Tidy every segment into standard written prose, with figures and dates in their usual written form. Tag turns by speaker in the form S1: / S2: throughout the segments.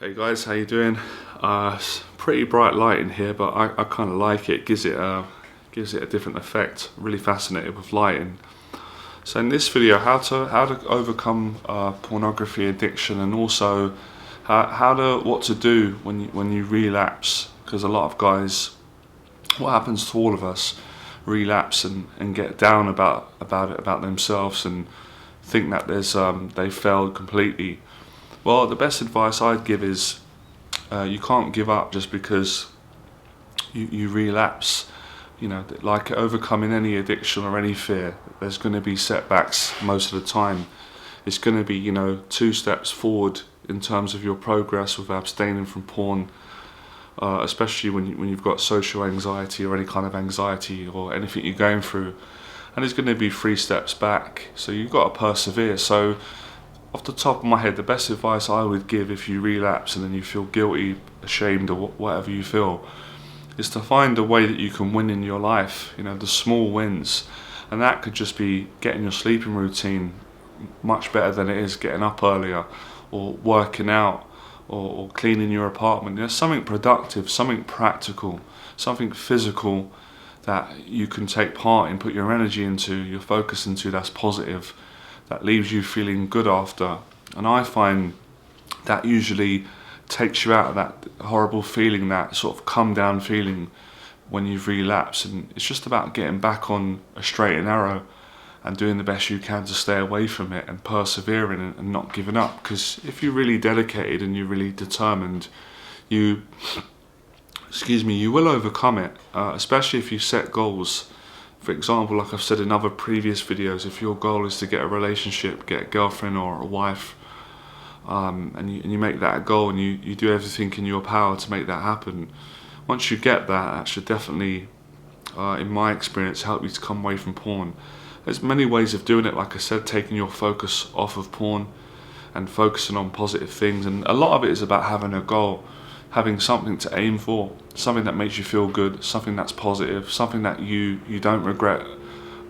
S1: Hey guys, how you doing? It's pretty bright light in here, but I kind of like it. Gives it a different effect. Really fascinated with lighting. So in this video, how to overcome pornography addiction, and also what to do when you relapse. Because a lot of guys, what happens to all of us, relapse and get down about themselves and think that they failed completely. Well, the best advice I'd give is you can't give up just because you relapse. You know, like overcoming any addiction or any fear, there's going to be setbacks most of the time. It's going to be, 2 steps forward in terms of your progress with abstaining from porn, especially when you've got social anxiety or any kind of anxiety or anything you're going through. And it's going to be 3 steps back. So you've got to persevere. So off the top of my head, the best advice I would give if you relapse and then you feel guilty, ashamed, or whatever you feel, is to find a way that you can win in your life, the small wins. And that could just be getting your sleeping routine much better than it is getting up earlier, or working out, or cleaning your apartment. Something productive, something practical, something physical that you can take part in, put your energy into, your focus into, that's positive, that leaves you feeling good after. And I find that usually takes you out of that horrible feeling, that sort of come down feeling when you've relapsed. And it's just about getting back on a straight and narrow and doing the best you can to stay away from it and persevering and not giving up. Because if you're really dedicated and you're really determined, you will overcome it, especially if you set goals. For example, like I've said in other previous videos, if your goal is to get a relationship, get a girlfriend or a wife, and you make that a goal and you do everything in your power to make that happen, once you get that should definitely, in my experience, help you to come away from porn. There's many ways of doing it, like I said, taking your focus off of porn and focusing on positive things. And a lot of it is about having a goal, having something to aim for, something that makes you feel good, something that's positive, something that you don't regret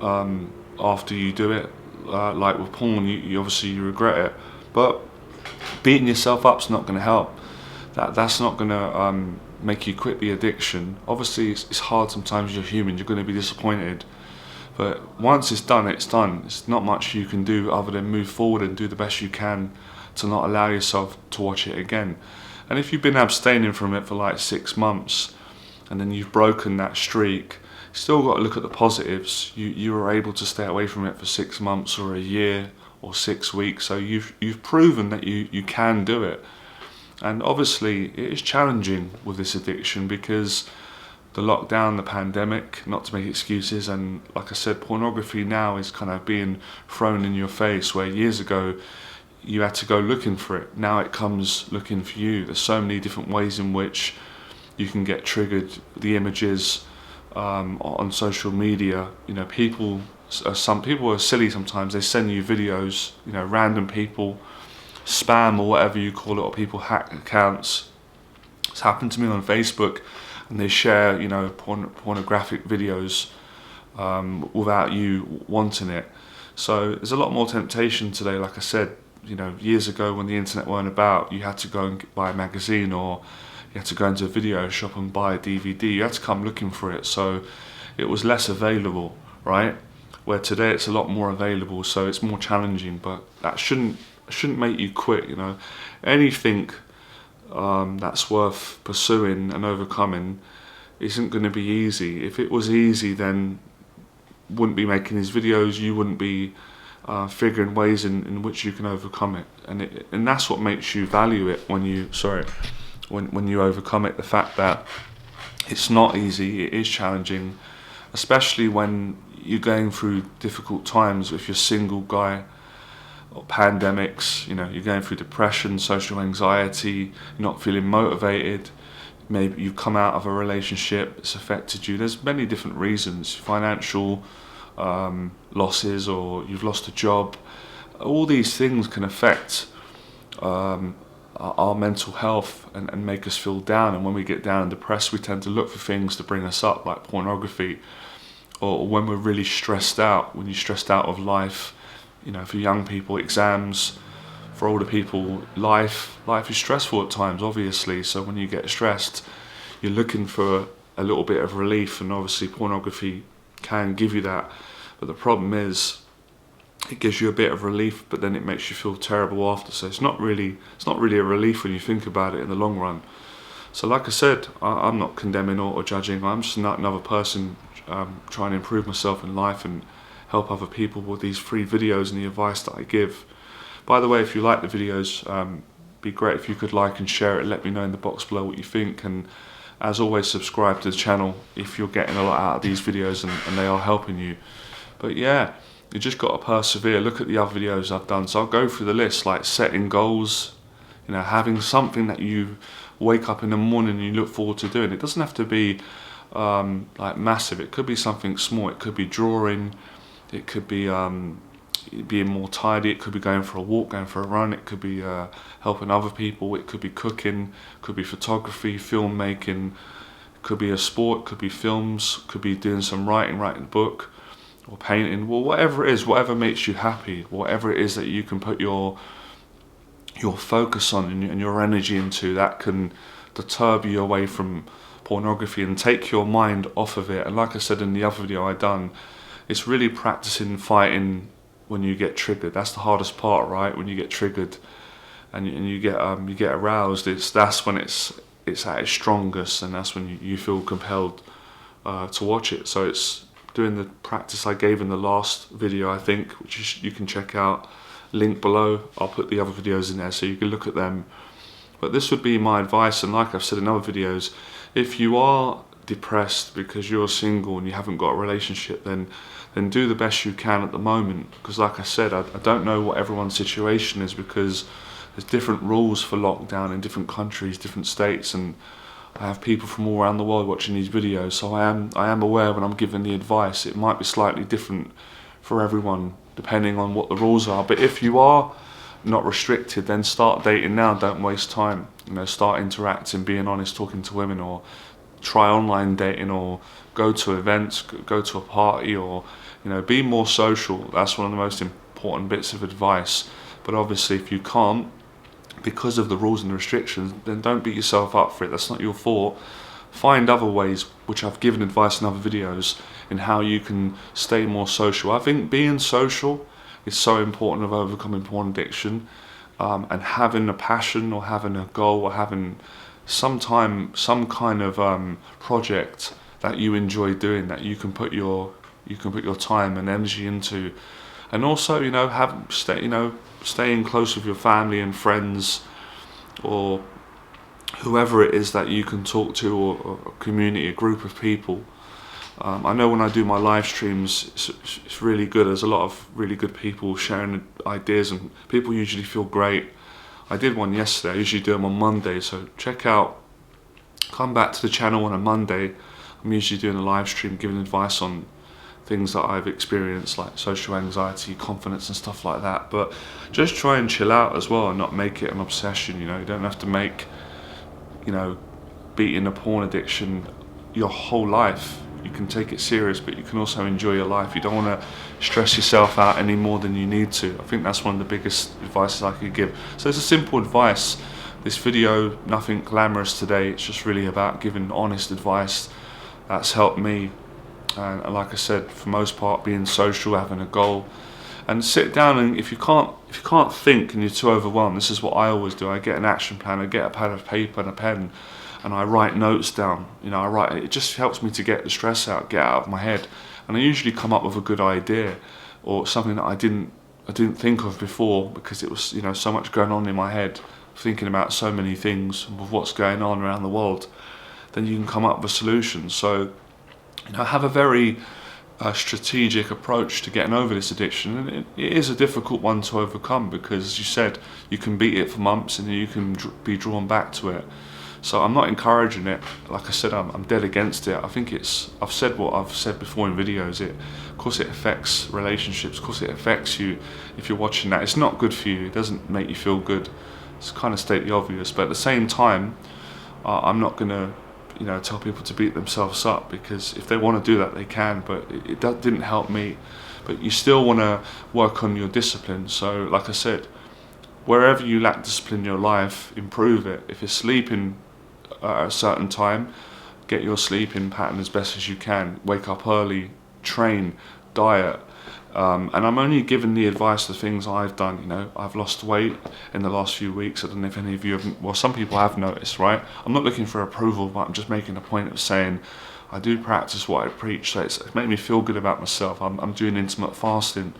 S1: after you do it. Like with porn, you obviously regret it, but beating yourself up's not going to help. That's not going to make you quit the addiction. Obviously, it's hard sometimes. You're human. You're going to be disappointed, but once it's done, it's done. It's not much you can do other than move forward and do the best you can to not allow yourself to watch it again. And if you've been abstaining from it for like 6 months and then you've broken that streak, still got to look at the positives. You were able to stay away from it for 6 months or a year or 6 weeks, so you've proven that you can do it. And obviously it is challenging with this addiction because the lockdown, the pandemic, not to make excuses, and like I said, pornography now is kind of being thrown in your face, where years ago you had to go looking for it. Now it comes looking for you. There's so many different ways in which you can get triggered. The images on social media, some people are silly sometimes. They send you videos, random people, spam or whatever you call it, or people hack accounts. It's happened to me on Facebook, and they share, pornographic videos without you wanting it. So there's a lot more temptation today. Like I said, years ago when the internet weren't about, you had to go and buy a magazine, or you had to go into a video shop and buy a DVD. You had to come looking for it, so it was less available, right? Where today it's a lot more available, so it's more challenging. But that shouldn't make you quit. Anything that's worth pursuing and overcoming isn't going to be easy. If it was easy, then wouldn't be making these videos. You wouldn't be figuring ways in which you can overcome it, and that's what makes you value it when you overcome it. The fact that it's not easy, it is challenging, especially when you're going through difficult times. If you're a single guy, or pandemics, you're going through depression, social anxiety, you're not feeling motivated, maybe you've come out of a relationship, it's affected you. There's many different reasons, financial losses, or you've lost a job. All these things can affect our mental health and make us feel down. And when we get down and depressed, we tend to look for things to bring us up, like pornography. Or when we're really stressed out, when you're stressed out of life, for young people, exams, for older people, life is stressful at times, obviously. So when you get stressed, you're looking for a little bit of relief, and obviously pornography can give you that. But the problem is, it gives you a bit of relief, but then it makes you feel terrible after. So it's not really a relief when you think about it in the long run. So like I said, I'm not condemning or judging. I'm just not another person trying to improve myself in life and help other people with these free videos and the advice that I give. By the way, if you like the videos, be great if you could like and share it. Let me know in the box below what you think, and as always, subscribe to the channel if you're getting a lot out of these videos and they are helping you. But yeah, you just got to persevere. Look at the other videos I've done. So I'll go through the list, like setting goals, having something that you wake up in the morning and you look forward to doing. It doesn't have to be like massive. It could be something small. It could be drawing. It could be being more tidy. It could be going for a walk, going for a run. It could be helping other people. It could be cooking. It could be photography, filmmaking. It could be a sport. It could be films. It could be doing some writing a book, or painting. Well, whatever it is, whatever makes you happy, whatever it is that you can put your focus on and your energy into, that can deter you away from pornography and take your mind off of it. And like I said in the other video I done, it's really practicing fighting when you get triggered. That's the hardest part, right? When you get triggered and you get aroused, that's when it's at its strongest, and that's when you feel compelled to watch it. So it's doing the practice I gave in the last video, I think, which you can check out. Link below. I'll put the other videos in there so you can look at them. But this would be my advice, and like I've said in other videos, if you are depressed because you're single and you haven't got a relationship, then do the best you can at the moment. Because like I said, I don't know what everyone's situation is, because there's different rules for lockdown in different countries, different states, and I have people from all around the world watching these videos, so I am aware when I'm giving the advice, it might be slightly different for everyone depending on what the rules are. But if you are not restricted, then start dating now. Don't waste time. Start interacting, being honest, talking to women, or try online dating, or go to events, go to a party, or be more social. That's one of the most important bits of advice. But obviously, if you can't, because of the rules and the restrictions, then don't beat yourself up for it. That's not your fault. Find other ways, which I've given advice in other videos, in how you can stay more social. I think being social is so important of overcoming porn addiction, and having a passion, or having a goal, or having some kind of project that you enjoy doing, that you can put your time and energy into. And also, staying close with your family and friends, or whoever it is that you can talk to, or a community, a group of people. I know when I do my live streams, it's really good. There's a lot of really good people sharing ideas, and people usually feel great. I did one yesterday. I usually do them on Monday, so come back to the channel on a Monday. I'm usually doing a live stream, giving advice on things that I've experienced, like social anxiety, confidence and stuff like that. But just try and chill out as well, and not make it an obsession. You don't have to make beating a porn addiction your whole life. You can take it serious, but you can also enjoy your life. You don't want to stress yourself out any more than you need to. I think that's one of the biggest advices I could give. So it's a simple advice. This video, nothing glamorous today. It's just really about giving honest advice that's helped me. And like I said, for most part, being social, having a goal, and sit down. And if you can't think and you're too overwhelmed, this is what I always do. I get an action plan. I get a pad of paper and a pen, and I write notes down. It just helps me to get the stress out, get out of my head. And I usually come up with a good idea, or something that I didn't think of before, because it was so much going on in my head, thinking about so many things with what's going on around the world. Then you can come up with a solution. So have a very strategic approach to getting over this addiction. And it is a difficult one to overcome, because, as you said, you can beat it for months and you can be drawn back to it. So I'm not encouraging it. Like I said, I'm dead against it. I think I've said what I've said before in videos. Of course it affects relationships. Of course it affects you if you're watching that. It's not good for you. It doesn't make you feel good. It's kind of state the obvious. But at the same time, I'm not going to tell people to beat themselves up, because if they want to do that, they can. But it didn't help me. But you still want to work on your discipline. So like I said, wherever you lack discipline in your life, improve it. If you're sleeping at a certain time, get your sleeping pattern as best as you can. Wake up early, train, diet. And I'm only giving the advice the things I've done. You know, I've lost weight in the last few weeks. I don't know if any of you have. Well, some people have noticed, right? I'm not looking for approval, but I'm just making a point of saying I do practice what I preach. So it's made me feel good about myself. I'm doing intermittent fasting.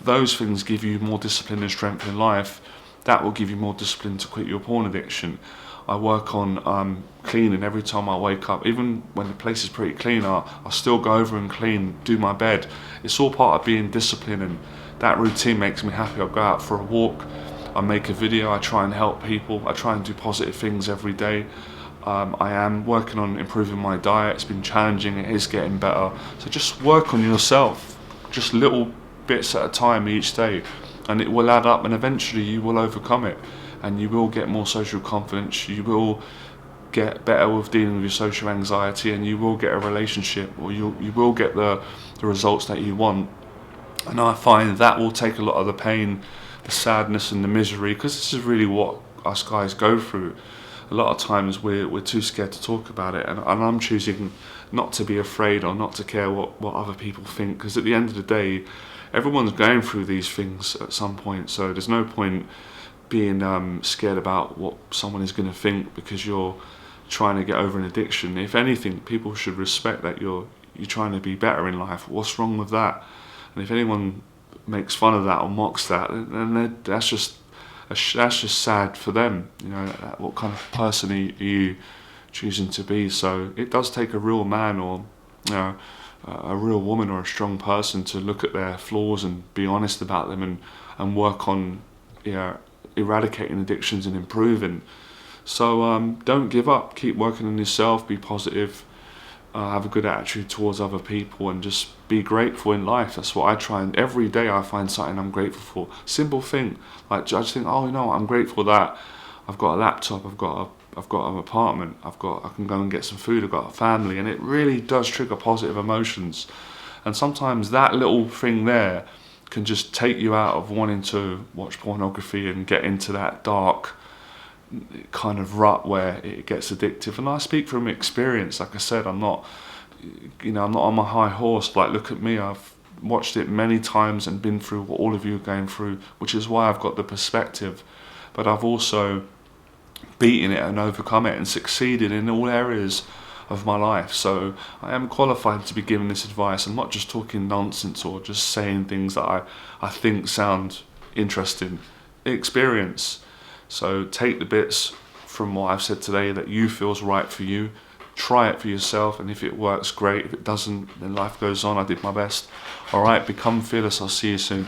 S1: Those things give you more discipline and strength in life. That will give you more discipline to quit your porn addiction. I work on cleaning every time I wake up. Even when the place is pretty clean, I'll still go over and clean, do my bed. It's all part of being disciplined, and that routine makes me happy. I'll go out for a walk, I make a video, I try and help people, I try and do positive things every day. I am working on improving my diet. It's been challenging, it is getting better. So just work on yourself, just little bits at a time each day, and it will add up, and eventually you will overcome it. And you will get more social confidence, you will get better with dealing with your social anxiety, and you will get a relationship, or you will get the results that you want. And I find that will take a lot of the pain, the sadness and the misery, because this is really what us guys go through. A lot of times we're too scared to talk about it, and I'm choosing not to be afraid or not to care what other people think, because at the end of the day, everyone's going through these things at some point, so there's no point being scared about what someone is going to think because you're trying to get over an addiction. If anything, people should respect that you're trying to be better in life. What's wrong with that? And if anyone makes fun of that or mocks that, then that's just sad for them. You know, what kind of person are you choosing to be? So it does take a real man, or you know, a real woman or a strong person to look at their flaws and be honest about them, and work on, you know, eradicating addictions and improving. So don't give up, keep working on yourself, be positive, have a good attitude towards other people, and just be grateful in life. That's what I try, and every day I find something I'm grateful for. Simple thing, like I just think, oh, you know, I'm grateful that I've got a laptop, I've got an apartment, I can go and get some food, I've got a family, and it really does trigger positive emotions. And sometimes that little thing there can just take you out of wanting to watch pornography and get into that dark kind of rut where it gets addictive. And I speak from experience. Like I said, I'm not on my high horse. Like, look at me, I've watched it many times and been through what all of you are going through, which is why I've got the perspective. But I've also beaten it and overcome it and succeeded in all areas of my life. So I am qualified to be giving this advice. I'm not just talking nonsense or just saying things that I think sound interesting. Experience. So take the bits from what I've said today that you feel's right for you. Try it for yourself, and if it works, great. If it doesn't, then life goes on. I did my best. Alright, become fearless. I'll see you soon.